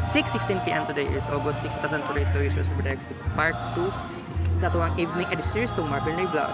6:16 p.m. today is August 6, 2022. So for the next part 2 sa tuwang evening edition series itong Marvin Rey vlog.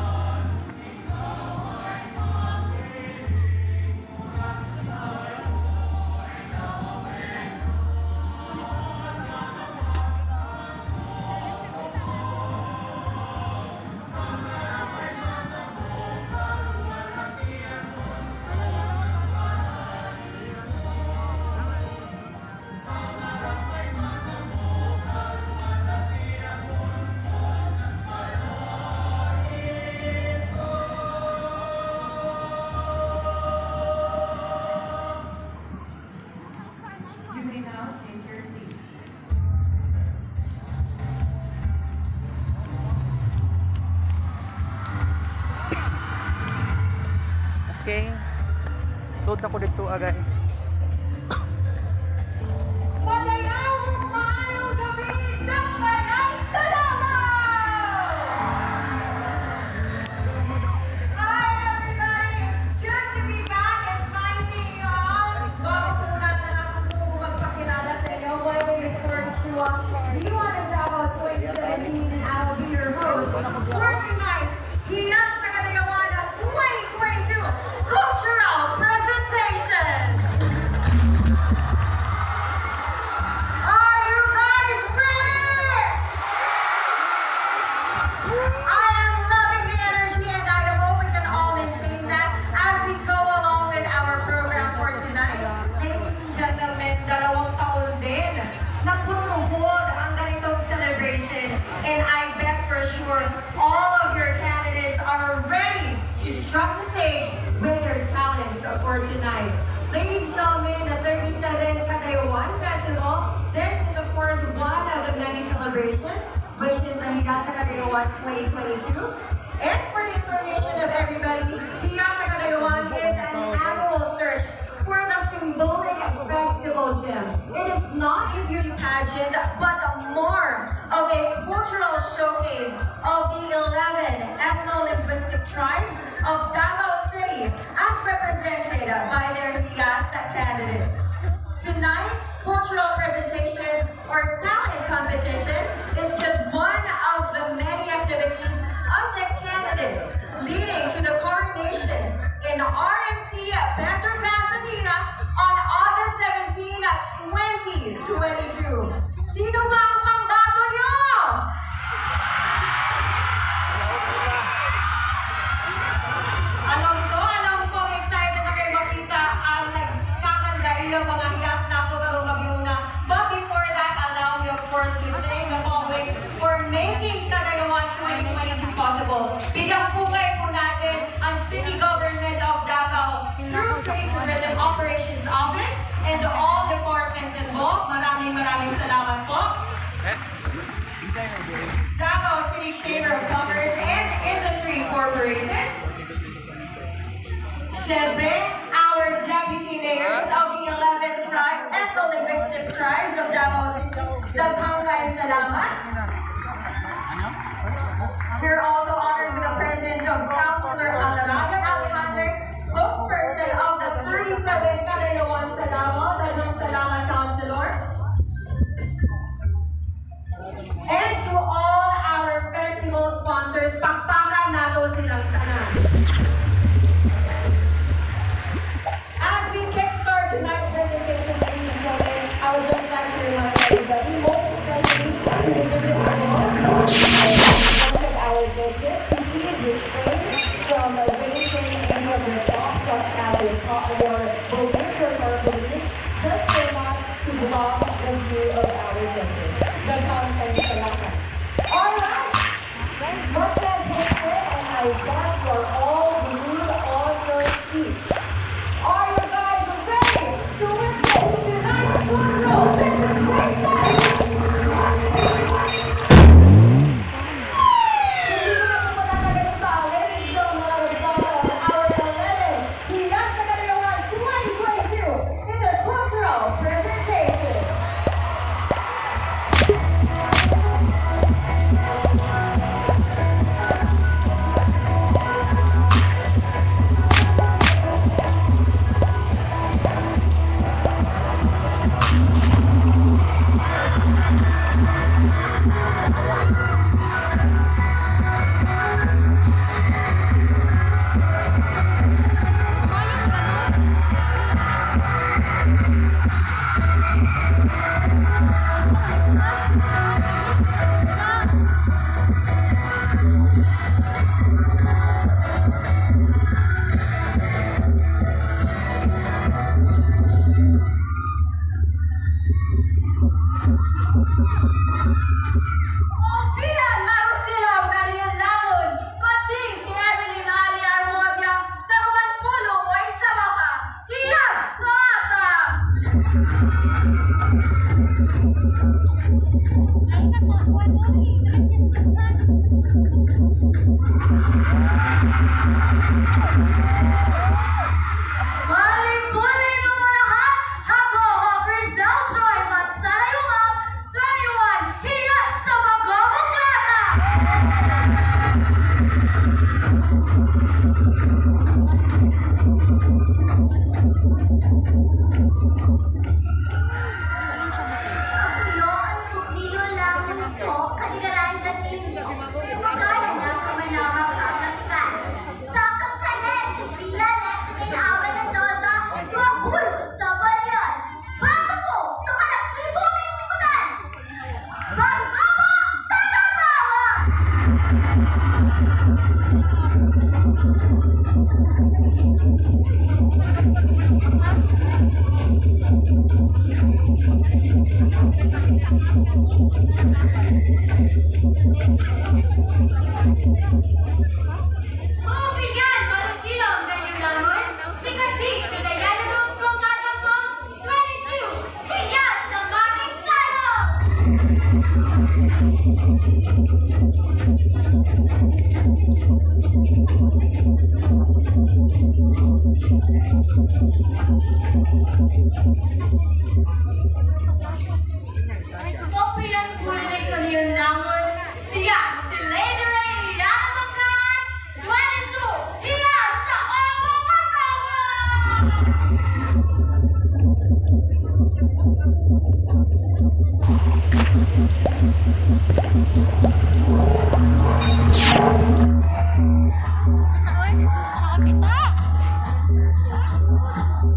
Okay, load na ko dito guys. Struck the stage with their talents for tonight. Ladies and gentlemen, the 37th Katayawan Festival. This is of course one of the many celebrations, which is the Higasa Katayawan 2022. And for the information of everybody, Higasa Katayawan is an annual search for the symbolic festival gem. It is not a beauty pageant, but more of a cultural showcase of the 11 ethno-linguistic tribes of Davao City, as represented by their Higasa candidates. Tonight's cultural presentation or talent competition is just one of the many activities of the candidates leading to the coronation in RMC Petro Pasadena on August 17, 2022. Sino ba ang pambato niyo? Alam ko, excited na kayo makita ang nagkakanda ilang mga higas na ako karong gabi una. But before that, allow me of course to thank the following for making Kadayawan 2022 possible. Bigyan po kayo po natin ang City Government of Davao through City Tourism Operations Office and all departments involved. Maraming salamat po. Davao City Chamber of Commerce and Industry Incorporated. Siyempre, our deputy mayors of the 11 ethno-linguistic tribes of Davao City. Daghang kayong salamat. We're also honored with the presence of Councilor Alaragan Alejandro, spokesperson of the 37 Kadayawan Salamat. Daghang salamat, Councilor. And to all our festival sponsors, pakpakan nato silang tanan. As we kickstart tonight's presentation, ladies and gentlemen, I would just like to remind everybody, most especially our judges, to please refrain from raising any of their thoughts, such as your beliefs or purposes, just so not to block the view of our judges. The content salamat. Alright! Much as hateful and I want for all glued on your seats. Are you guys ready to witness tonight's cultural presentation? Opian Marustino kaniyang langon, kundi si Evelyn Ali Armodia, karuan pulo ay sama ka, hiyas no ata! Mali-puli ng lahat, ako, Brazil Troy, Magsanayumab, 21, hiyas sa magabuklata! Tuyo ang tukniyo lang ito, katigaran katindi. Kaya na kamanawang kakaktan. Sa kakanes, Sofia Nestle, Awa Mendoza, 20 sa Bayan. Bago ko, tukanak 3 minututan. Barkama, tatapawa! Bumibigyan para silang kanyang langon, si Kadik, si Diana Rutpong Katampong, 22, hiyas sa mating salong! Opian Pulay kaniyang langon, siya, si Lady Ray Liana Bangkan, 22, hiyas sa Obo Pagkawa!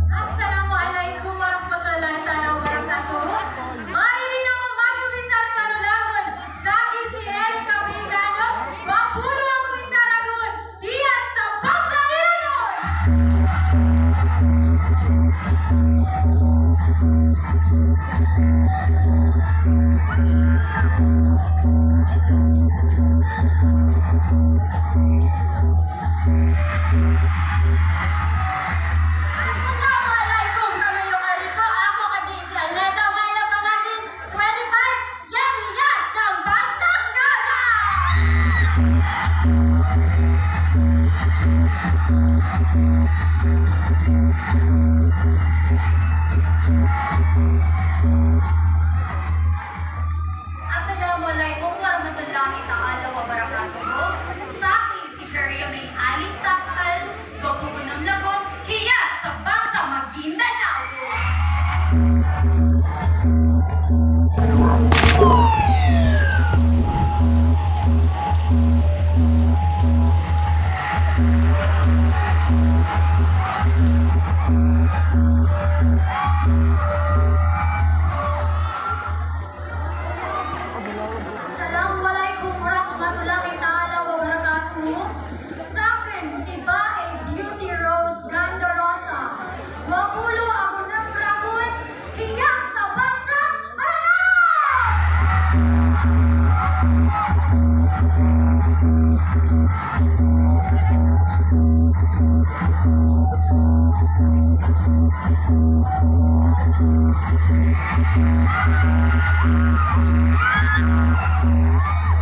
Assalamualaikum warahmatullahi taala wabarakatuh. Mairi na mag-umisar kanulangon. Zaki si Erika Bigano, mapulo ang umisaragon. Hiyas sa pagsalilanon! Assalamualaikum kami yung alito. Ako kading si Aneta Mayla Pangasin, 25, yang hiyas ng bansang dagat! Assalamualaikum warahmatullahi taala wabarakatuh. Saki si Jerry may Ali Sakal, Gopugunong Lagot, hiyas sa bangsa Maguindanao. Assalamualaikum warahmatullahi taala wabarakatuh. Sa akin, si Bae Beauty Rose Gandorosa. 20 ako ng Dragon, hiyas sa bangsa Maranao!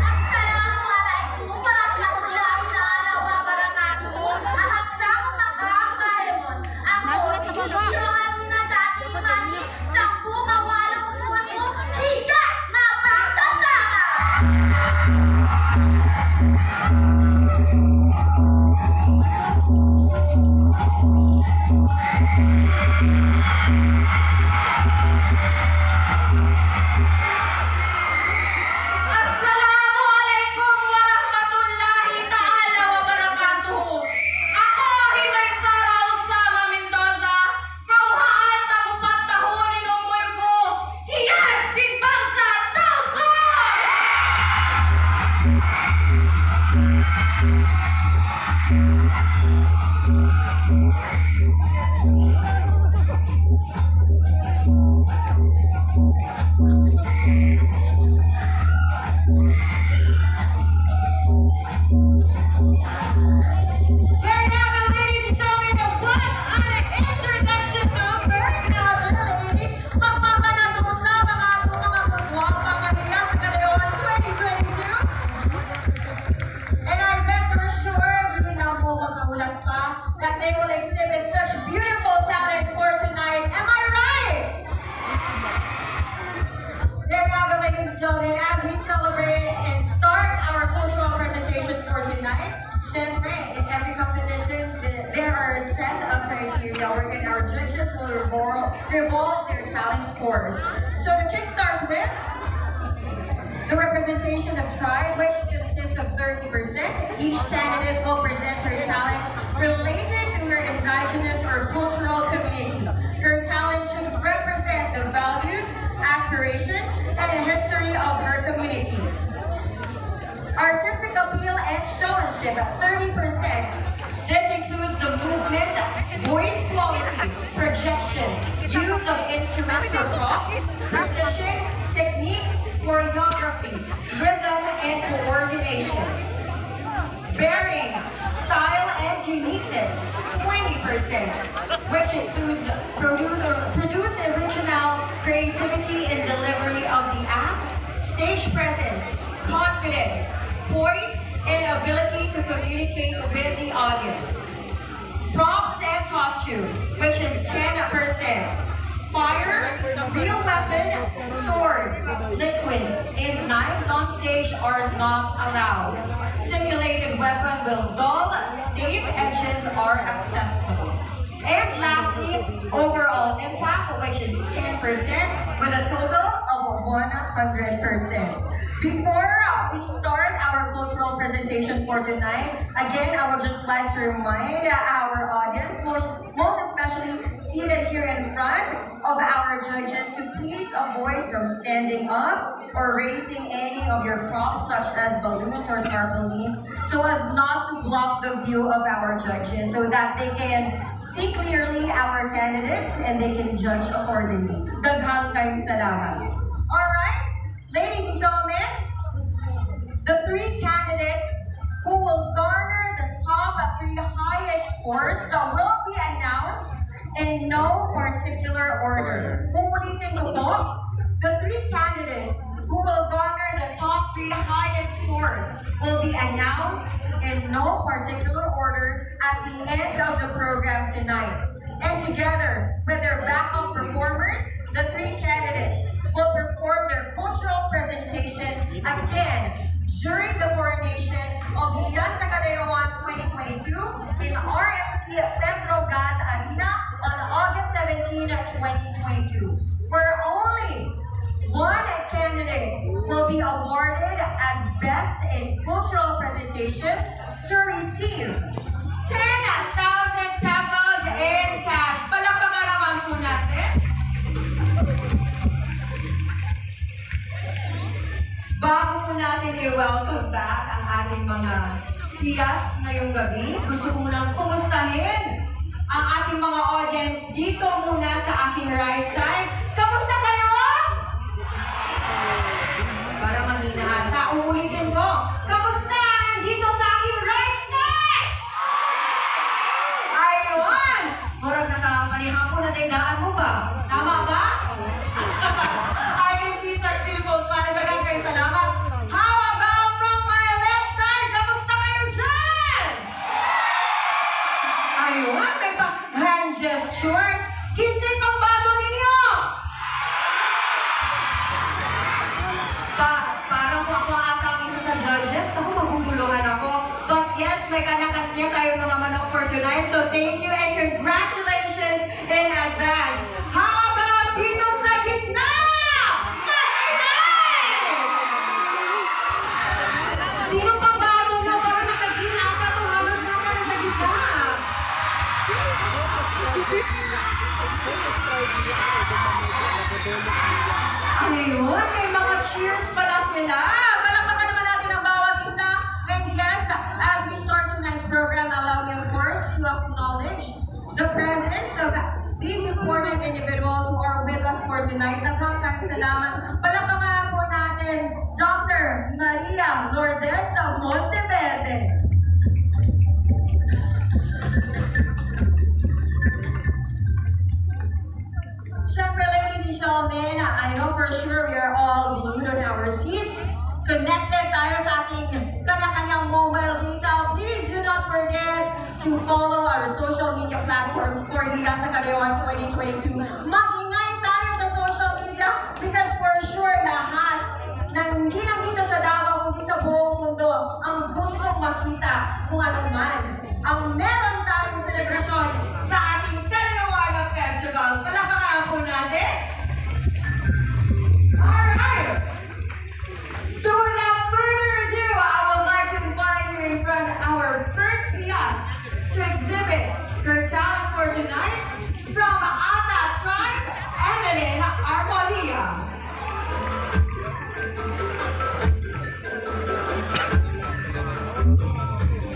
Assalamualaikum warahmatullahi taala wabarakatuh. Ahap sa magkakalimon. Ako si Hiro Aluna Chachi Imani, 10 kawalong puno, higas na pagsasaka! Assalamualaikum Here now, ladies and gentlemen, the one on an introduction number. Now, ladies, magpapanato ko sa mga tutungang mga hiya sa Kadayawan 2022. And I bet for sure, hindi na po makaulat pa, that they will exhibit such beautiful talents for tonight. Am I right? There you have it, ladies and gentlemen, as we celebrate and start our cultural presentation for tonight. Syempre, in every competition, there are a set of criteria wherein our judges will revolve their talent scores. So to kickstart with, the representation of tribe, which consists of 30%. Each candidate will present her talent related to her indigenous or cultural community. Her talent should represent the values, aspirations, and history of her community. Artistic appeal and showmanship at 30%. This includes the movement, voice quality, projection, use of instruments or props, precision, technique, choreography, rhythm, and coordination. Bearing, style, and uniqueness, 20%, which includes produce original creativity in delivery of the act, stage presence, confidence, poise, and ability to communicate with the audience. Props and costume, which is 10%. Fire, real weapon, swords, liquids, and knives on stage are not allowed. Simulated weapon will dull, safe edges are acceptable. And lastly, overall impact, which is 10%, with a total of 100%. Before we start our cultural presentation for tonight, again, I would just like to remind our audience, most especially seated here in front of our judges, to please avoid from standing up or raising any of your props such as balloons or tarpaulins, so as not to block the view of our judges so that they can see clearly our candidates and they can judge accordingly. Daghang kayong salamat. Alright, ladies and gentlemen, the three candidates who will garner the top three highest scores will be announced in no particular order. Uulitin ko po, the three candidates who will garner the top three highest scores will be announced in no particular order at the end of the program tonight. And together with their backup performers, the three candidates will perform their cultural presentation again during the coronation of Hiyas sa Kadayawan 2022 in RMC Petrogas Arena on August 17, 2022, where only one candidate will be awarded as Best in Cultural Presentation to receive 10,000 pesos in cash. Palakpakan naman po natin. Bago po natin i-welcome back ang ating mga hiyas ngayong gabi, gusto ko munang kumustahin ang ating mga audience dito muna sa aking right side. Kamusta kayo? Para mahina ata, uulitin ko. Kamusta dito sa aking right side? Ayun! Murag nakapanihapon na tindaan mo ba? Tama ba? I can see such beautiful smiles. Daghang kayo salamat. How about from my left side? Kamusta kayo dyan? Ayun, may hand gestures. Kinsay pang bato ninyo? Parang po ako ata ang isa sa judges. Ako, maguguluhan ako. But yes, may kanya-kanya tayo mga manok for tonight. So thank you and congratulations in advance. How about dito sa gitna? Sino pang bato nyo? Parang nakagina ata itong halos natin sa gitna. Ayun, may mga cheers pala sila. Palakpakan naman natin ang bawat isa. And yes, as we start tonight's program, allow me of course to acknowledge the presence of these important individuals who are with us for tonight. Daghang salamat. Palakpakan po natin Dr. Maria Lourdes sa Monteverde. Siyempre, ladies and gentlemen, I know for sure we are all glued on our seats. Connected tayo sa ating kanya-kanyang mobile data. Please do not forget to follow our social media platforms for Hiya sa Kadayawan 2022. Mag-ingay tayo sa social media because for sure lahat ng hindi lang dito sa Davao kundi sa buong mundo ang gustong makita kung ano man ang meron tayong selebrasyon sa ating Kadayawan Festival. Palakpakan po natin. Alright! So without further ado, I would like to invite you in front of our first Hiyas to exhibit their talent for tonight from Ata Tribe, Evelyn Armodia.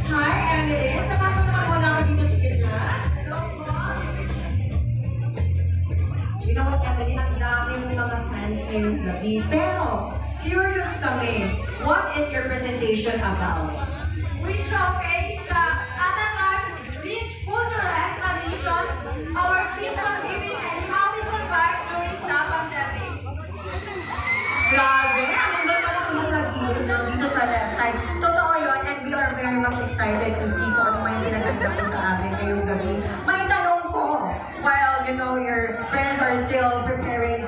Hi, Evelyn. Samahan mo naman muna ako dito sa gitna. You know what, Evelyn? Ang daming mga fans ngayong gabi. Pero, curious kami, what is your presentation about? We showcase the Ata Tribe's rich culture and traditions, our simple living, and how we survive during the pandemic. Grabe! Ang ganda pala sa masarap dito sa left side. Totoo yun, and we are very much excited to see kung ano may pinaganda ko sa amin ngayong gabi. May tanong ko, while you know your friends are still preparing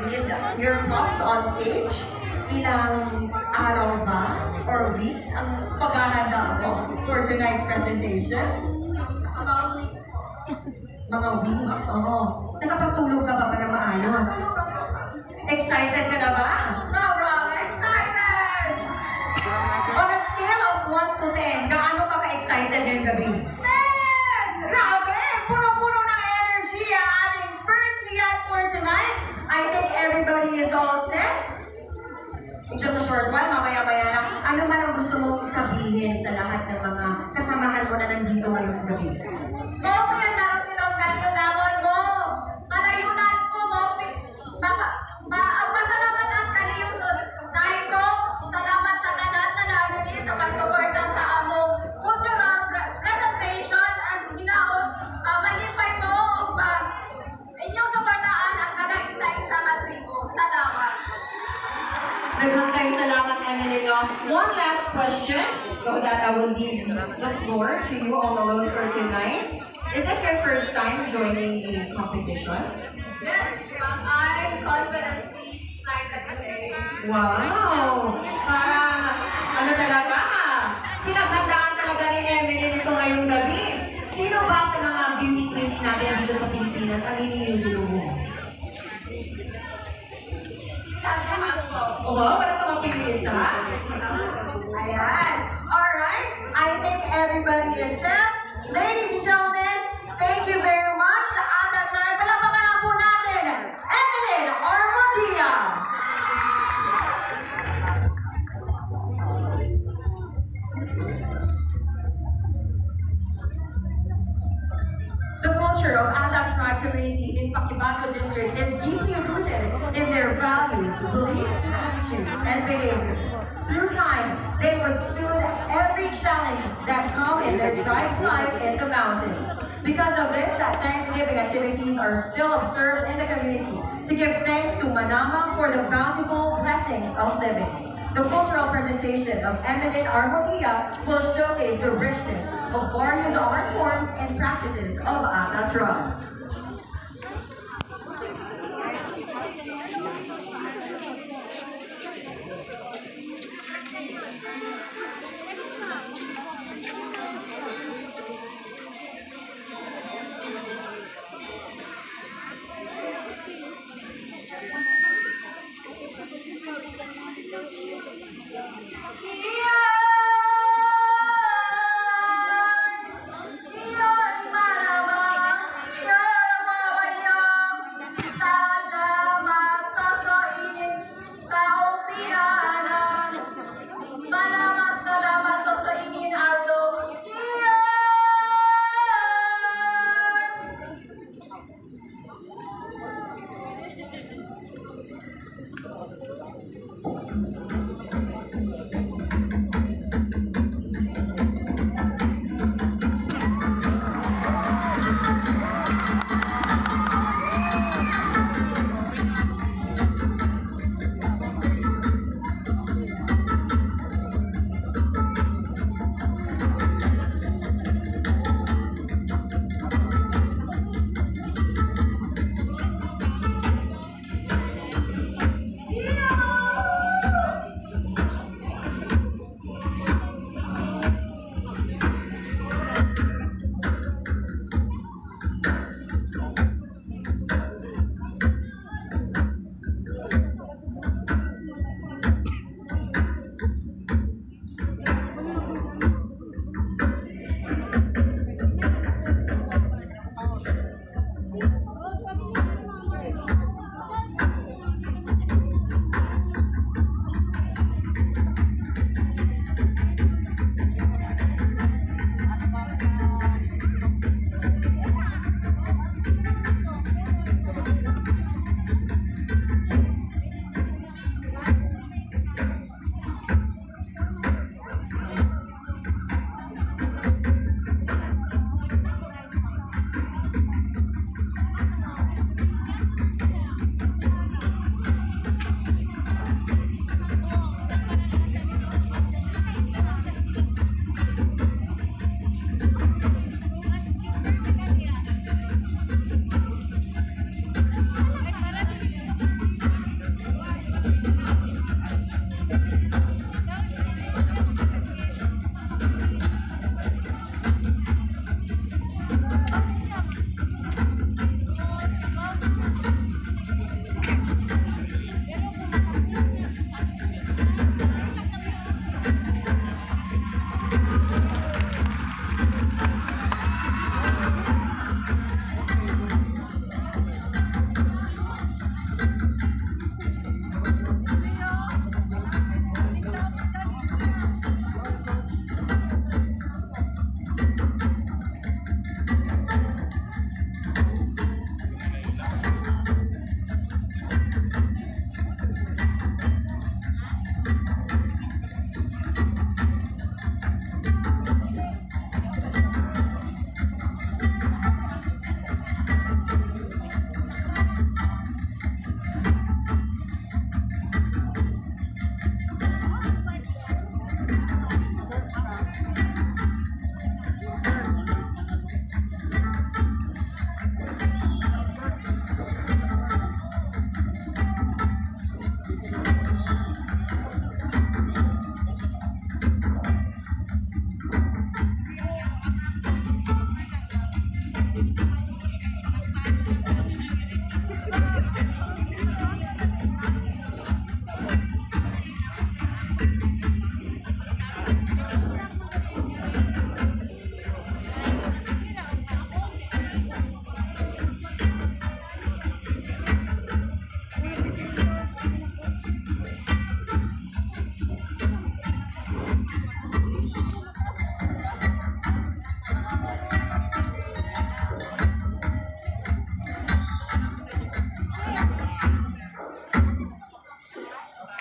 your props on stage, ilang araw ba or weeks ang paghahanda mo for tonight's presentation? About weeks po. Mga weeks, oo. Nakapagtulog ka ba na maayos? Excited ka na ba? Sobrang excited! On a scale of 1 to 10, gaano ka ka-excited ngayong gabi? 10! Grabe! Puno-puno ng energy ang ating first Hiyas for tonight. I think everybody is all set. Just a short while, mamaya-maya lang. Ano man ang gusto mong sabihin sa lahat ng mga kasamahan mo na nandito ngayong gabi? Okay, meron silang kanilangon mo. Kalayunan ko mo. Pasalamat ang kaniyusod. Dahil ko, salamat sa tanan na nagiri sa pagsuporta sa among cultural presentation at hinaot. Malipay mo o inyong suportaan ang kada isa-isa nga tribo. Salamat. Daghang salamat, Emily. One last question so that I will leave the floor to you all alone for tonight. Is this your first time joining a competition? Yes, I'm confidently excited today. Wow! Parang, ano talaga, pinaghandaan talaga ni Emily nito ngayong gabi. Sino ba sa mga beauty queens natin dito sa Pilipinas ang hinihintuluhan mo? Oh, wala ka mapili isa? Ayan. Alright. I think everybody is set. Ladies and gentlemen, thank you very much sa Ata Tribe. Palakpakan na po natin, Evelyn Armodia. The culture of Ata Tribe community in Pakibato district is deeply rooted in their values, beliefs, attitudes, and behaviors. Through time, they withstood every challenge that come in their tribe's life in the mountains. Because of this, Thanksgiving activities are still observed in the community to give thanks to Manama for the bountiful blessings of living. The cultural presentation of Evelyn Armodia will showcase the richness of various art forms and practices of Ata Tribe. Iyon, Manama, iyon.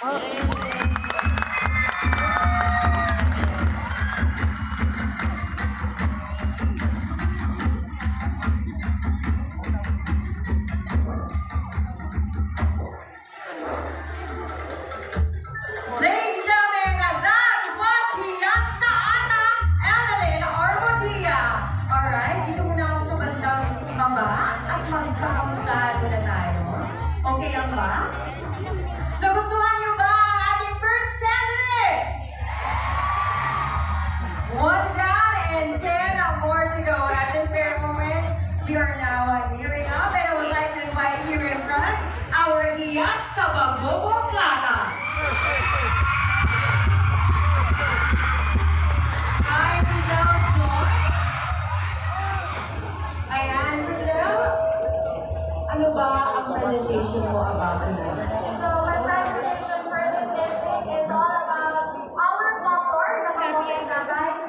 Ah,